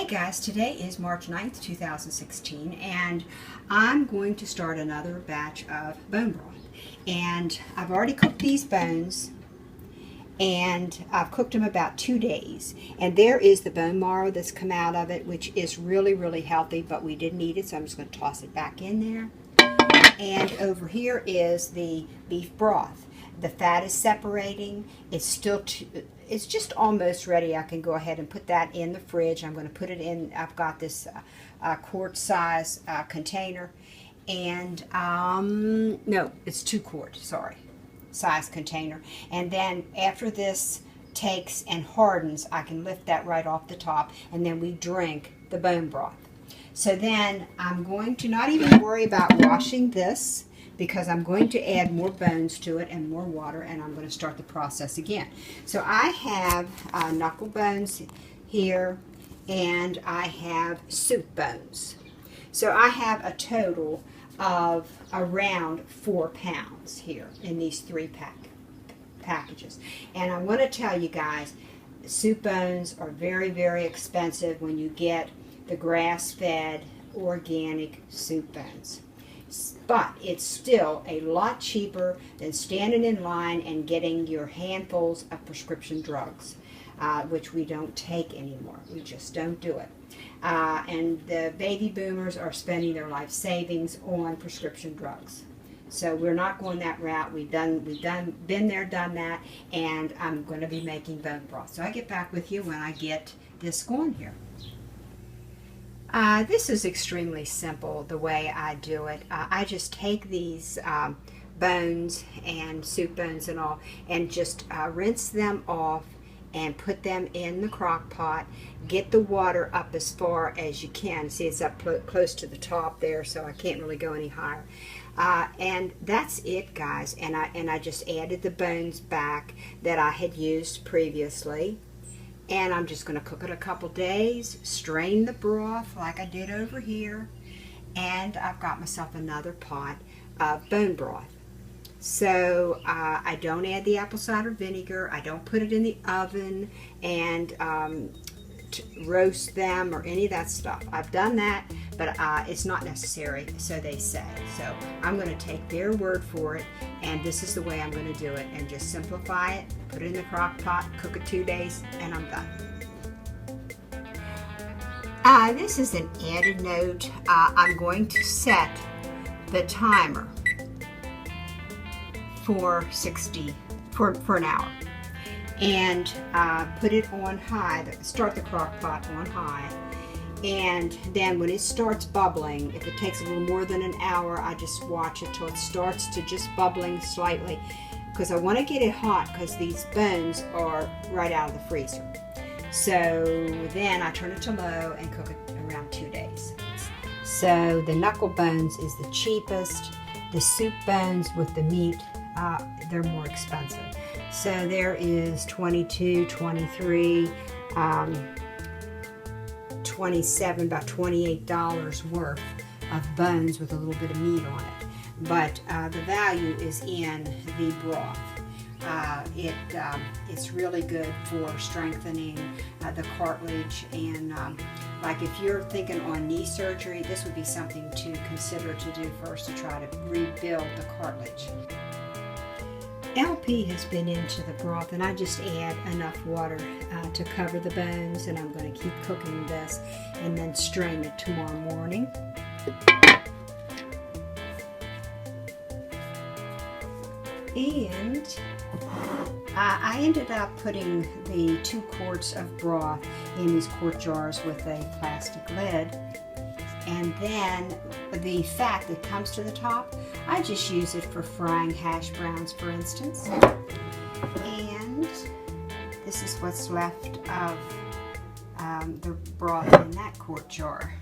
Hey guys, today is March 9th, 2016, and I'm going to start another batch of bone broth. And I've already cooked these bones, and I've cooked them about 2 days. And there is the bone marrow that's come out of it, which is really, really healthy, but we didn't eat it, so I'm just going to toss it back in there. And over here is the beef broth. The fat is separating. It's just almost ready. I can go ahead and put that in the fridge. I'm going to put it in. I've got this quart size container, and no, it's 2 quart. Sorry, size container. And then after this takes and hardens, I can lift that right off the top, and then we drink the bone broth. So then I'm going to not even worry about washing this, because I'm going to add more bones to it and more water, and I'm going to start the process again. So I have knuckle bones here, and I have soup bones. So I have a total of around 4 pounds here in these 3 packages. And I want to tell you guys, soup bones are very, very expensive when you get the grass-fed organic soup bones. But it's still a lot cheaper than standing in line and getting your handfuls of prescription drugs, which we don't take anymore. We just don't do it. And the baby boomers are spending their life savings on prescription drugs. So we're not going that route. We've been there, done that, and I'm going to be making bone broth. So I'll get back with you when I get this going here. This is extremely simple the way I do it. I just take these bones and soup bones and all, and just rinse them off and put them in the crock pot. Get the water up as far as you can. See, it's up close to the top there, so I can't really go any higher. And that's it, guys. And I just added the bones back that I had used previously. And I'm just going to cook it a couple days, strain the broth like I did over here, and I've got myself another pot of bone broth. So I don't add the apple cider vinegar. I don't put it in the oven and roast them or any of that stuff. I've done that, but it's not necessary, so they say. So I'm going to take their word for it, and this is the way I'm going to do it, and just simplify it, put it in the crock pot, cook it 2 days, and I'm done. This is an added note. I'm going to set the timer for an hour. And put it on high, start the crock pot on high, and then when it starts bubbling, if it takes a little more than an hour, I just watch it till it starts to just bubbling slightly, because I want to get it hot, because these bones are right out of the freezer. So then I turn it to low and cook it around 2 days. So the knuckle bones is the cheapest. The soup bones with the meat, they're more expensive. So there is 22, 23, 27, about $28 worth of bones with a little bit of meat on it. But the value is in the broth. It's really good for strengthening the cartilage, and like if you're thinking on knee surgery, this would be something to consider to do first, to try to rebuild the cartilage. LP has been into the broth, and I just add enough water to cover the bones, and I'm going to keep cooking this and then strain it tomorrow morning. And I ended up putting the 2 quarts of broth in these quart jars with a plastic lid. And then the fat that comes to the top, I just use it for frying hash browns, for instance. And this is what's left of the broth in that quart jar.